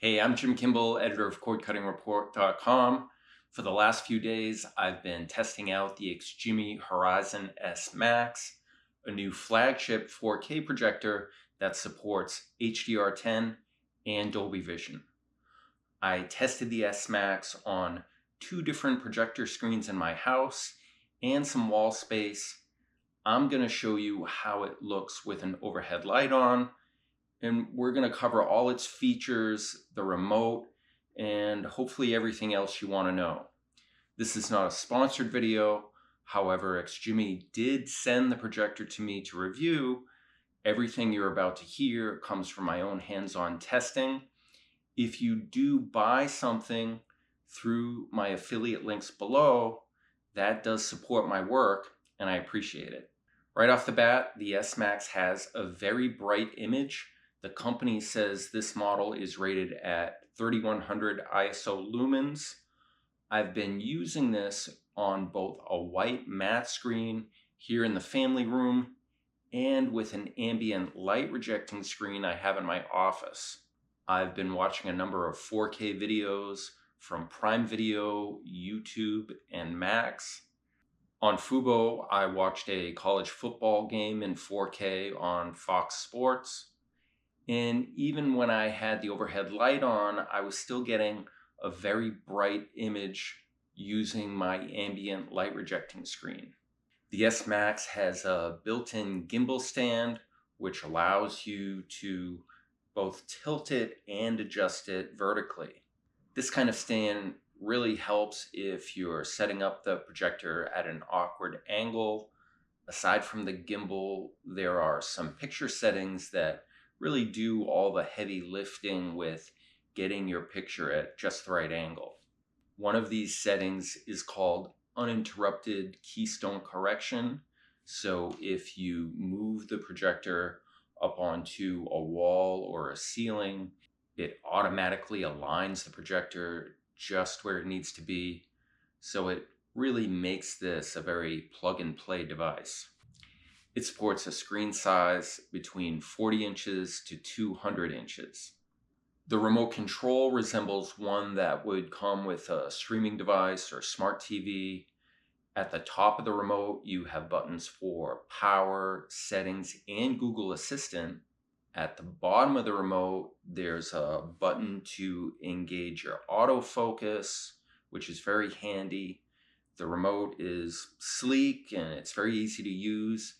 Hey, I'm Jim Kimball, editor of CordCuttingReport.com. For the last few days, I've been testing out the XGIMI Horizon S Max, a new flagship 4K projector that supports HDR10 and Dolby Vision. I tested the S Max on two different projector screens in my house and some wall space. I'm going to show you how it looks with an overhead light on, and we're going to cover all its features, the remote, and hopefully everything else you want to know. This is not a sponsored video. However, XGIMI did send the projector to me to review. Everything you're about to hear comes from my own hands-on testing. If you do buy something through my affiliate links below, that does support my work, and I appreciate it. Right off the bat, the S Max has a very bright image. The company says this model is rated at 3100 ISO lumens. I've been using this on both a white matte screen here in the family room and with an ambient light rejecting screen I have in my office. I've been watching a number of 4K videos from Prime Video, YouTube, and Max. On Fubo, I watched a college football game in 4K on Fox Sports. And even when I had the overhead light on, I was still getting a very bright image using my ambient light rejecting screen. The S Max has a built-in gimbal stand, which allows you to both tilt it and adjust it vertically. This kind of stand really helps if you're setting up the projector at an awkward angle. Aside from the gimbal, there are some picture settings that really do all the heavy lifting with getting your picture at just the right angle. One of these settings is called Uninterrupted Keystone Correction. So if you move the projector up onto a wall or a ceiling, it automatically aligns the projector just where it needs to be. So it really makes this a very plug-and-play device. It supports a screen size between 40 inches to 200 inches. The remote control resembles one that would come with a streaming device or smart TV. At the top of the remote, you have buttons for power, settings, and Google Assistant. At the bottom of the remote, there's a button to engage your autofocus, which is very handy. The remote is sleek and it's very easy to use.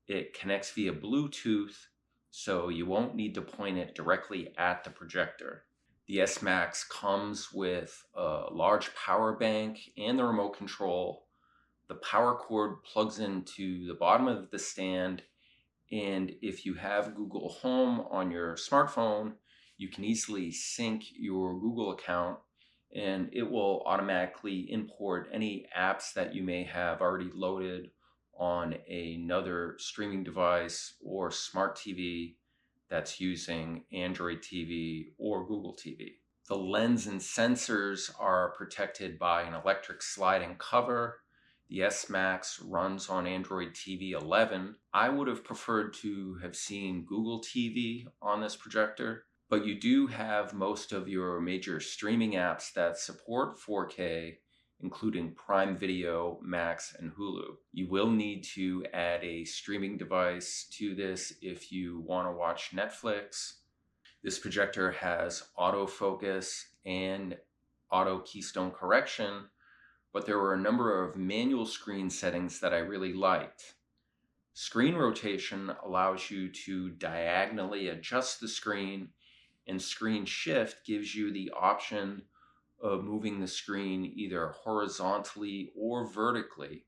It connects via Bluetooth, so you won't need to point it directly at the projector. The S Max comes with a large power bank and the remote control. The power cord plugs into the bottom of the stand, and if you have Google Home on your smartphone, you can easily sync your Google account and it will automatically import any apps that you may have already loaded on another streaming device or smart TV that's using Android TV or Google TV. The lens and sensors are protected by an electric sliding cover. The S Max runs on Android TV 11. I would have preferred to have seen Google TV on this projector, but you do have most of your major streaming apps that support 4K, including Prime Video, Max, and Hulu. You will need to add a streaming device to this if you want to watch Netflix. This projector has autofocus and auto keystone correction, but there were a number of manual screen settings that I really liked. Screen rotation allows you to diagonally adjust the screen, and screen shift gives you the option of moving the screen either horizontally or vertically.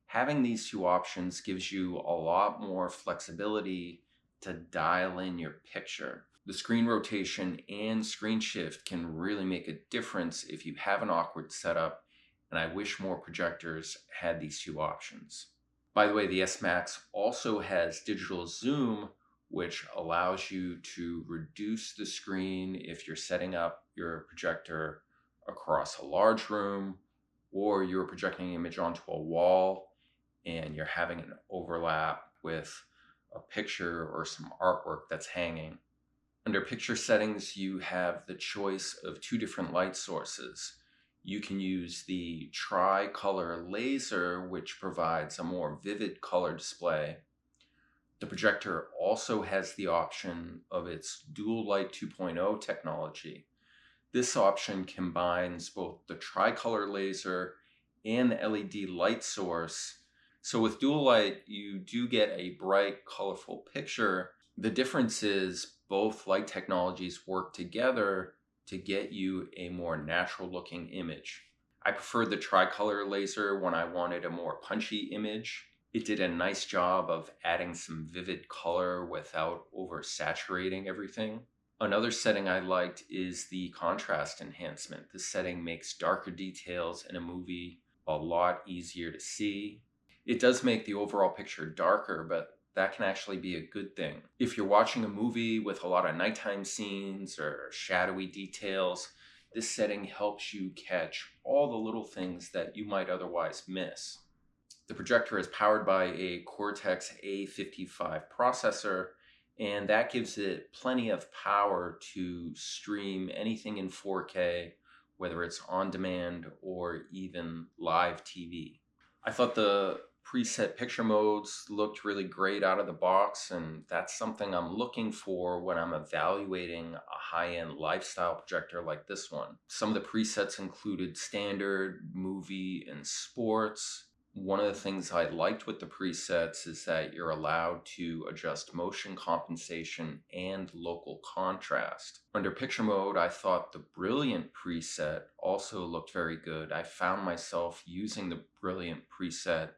Having these two options gives you a lot more flexibility to dial in your picture. The screen rotation and screen shift can really make a difference if you have an awkward setup, and I wish more projectors had these two options. By the way, the S Max also has digital zoom, which allows you to reduce the screen if you're setting up your projector across a large room or you're projecting an image onto a wall and you're having an overlap with a picture or some artwork that's hanging. Under picture settings, you have the choice of two different light sources. You can use the tri-color laser, which provides a more vivid color display. The projector also has the option of its Dual Light 2.0 technology. This option combines both the tricolor laser and the LED light source. So with dual light, you do get a bright, colorful picture. The difference is both light technologies work together to get you a more natural looking image. I preferred the tricolor laser when I wanted a more punchy image. It did a nice job of adding some vivid color without oversaturating everything. Another setting I liked is the contrast enhancement. This setting makes darker details in a movie a lot easier to see. It does make the overall picture darker, but that can actually be a good thing. If you're watching a movie with a lot of nighttime scenes or shadowy details, this setting helps you catch all the little things that you might otherwise miss. The projector is powered by a Cortex A55 processor, and that gives it plenty of power to stream anything in 4K, whether it's on demand or even live TV. I thought the preset picture modes looked really great out of the box, and that's something I'm looking for when I'm evaluating a high-end lifestyle projector like this one. Some of the presets included standard, movie, and sports. One of the things I liked with the presets is that you're allowed to adjust motion compensation and local contrast. Under picture mode, I thought the Brilliant preset also looked very good. I found myself using the Brilliant preset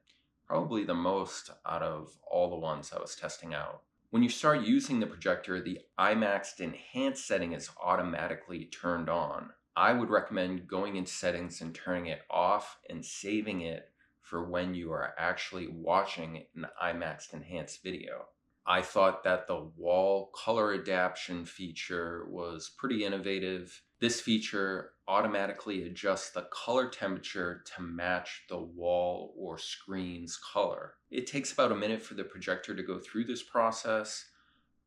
probably the most out of all the ones I was testing out. When you start using the projector, the IMAX Enhanced setting is automatically turned on. I would recommend going into settings and turning it off and saving it for when you are actually watching an IMAX Enhanced video. I thought that the wall color adaption feature was pretty innovative. This feature automatically adjusts the color temperature to match the wall or screen's color. It takes about a minute for the projector to go through this process.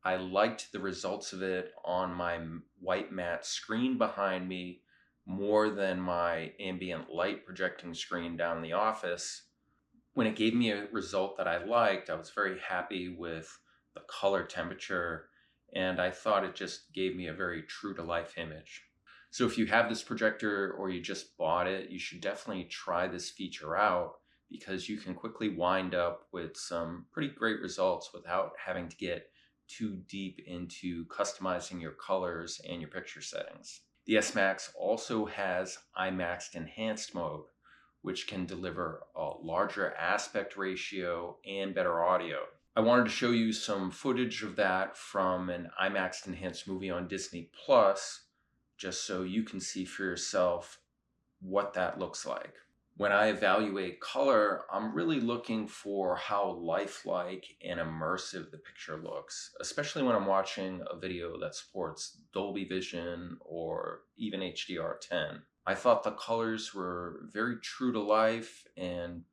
I liked the results of it on my white matte screen behind me more than my ambient light projecting screen down in the office. When it gave me a result that I liked, I was very happy with the color temperature, and I thought it just gave me a very true to life image. So if you have this projector or you just bought it, you should definitely try this feature out because you can quickly wind up with some pretty great results without having to get too deep into customizing your colors and your picture settings. The S Max also has IMAX Enhanced mode, which can deliver a larger aspect ratio and better audio. I wanted to show you some footage of that from an IMAX Enhanced movie on Disney Plus, just so you can see for yourself what that looks like. When I evaluate color, I'm really looking for how lifelike and immersive the picture looks, especially when I'm watching a video that supports Dolby Vision or even HDR10. I thought the colors were very true to life, and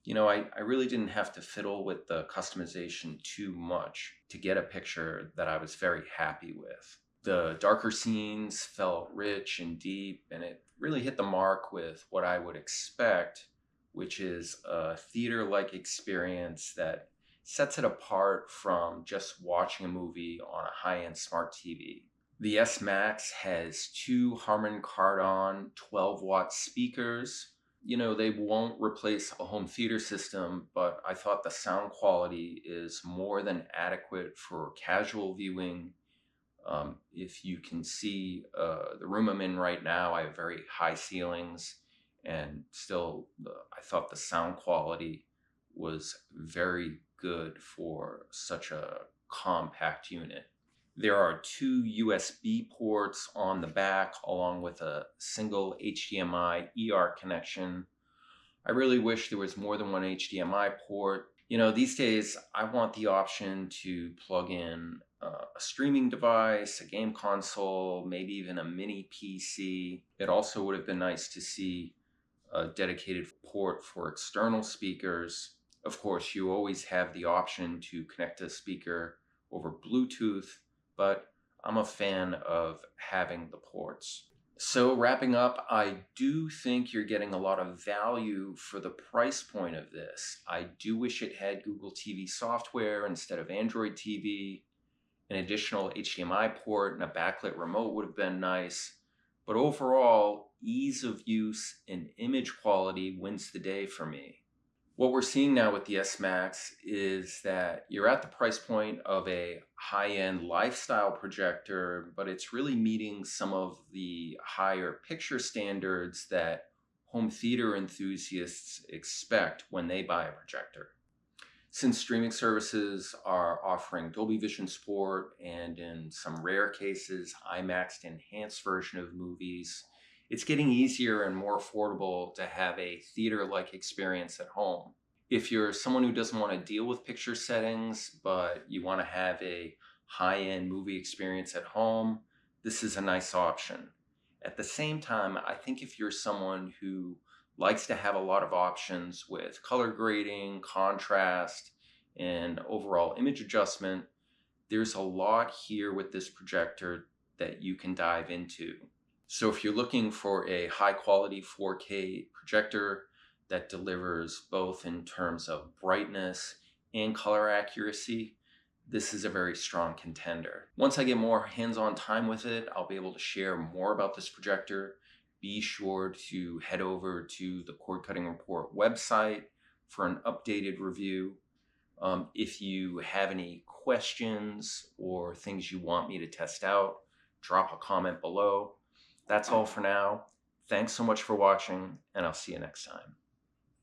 I really didn't have to fiddle with the customization too much to get a picture that I was very happy with. The darker scenes felt rich and deep, and it really hit the mark with what I would expect, which is a theater-like experience that sets it apart from just watching a movie on a high-end smart TV. The S Max has two Harman Kardon 12-watt speakers. They won't replace a home theater system, but I thought the sound quality is more than adequate for casual viewing. If you can see the room I'm in right now, I have very high ceilings, and still, I thought the sound quality was very good for such a compact unit. There are two USB ports on the back, along with a single HDMI ER connection. I really wish there was more than one HDMI port. These days I want the option to plug in a streaming device, a game console, maybe even a mini PC. It also would have been nice to see a dedicated port for external speakers. Of course, you always have the option to connect a speaker over Bluetooth, but I'm a fan of having the ports. So wrapping up, I do think you're getting a lot of value for the price point of this. I do wish it had Google TV software instead of Android TV. An additional HDMI port and a backlit remote would have been nice. But overall, ease of use and image quality wins the day for me. What we're seeing now with the S Max is that you're at the price point of a high-end lifestyle projector, but it's really meeting some of the higher picture standards that home theater enthusiasts expect when they buy a projector. Since streaming services are offering Dolby Vision support and in some rare cases, IMAX Enhanced version of movies, it's getting easier and more affordable to have a theater-like experience at home. If you're someone who doesn't want to deal with picture settings, but you want to have a high-end movie experience at home, this is a nice option. At the same time, I think if you're someone who likes to have a lot of options with color grading, contrast, and overall image adjustment, there's a lot here with this projector that you can dive into. So if you're looking for a high quality 4K projector that delivers both in terms of brightness and color accuracy, this is a very strong contender. Once I get more hands-on time with it, I'll be able to share more about this projector. Be sure to head over to the Cord Cutting Report website for an updated review. If you have any questions or things you want me to test out, drop a comment below. That's all for now. Thanks so much for watching, and I'll see you next time.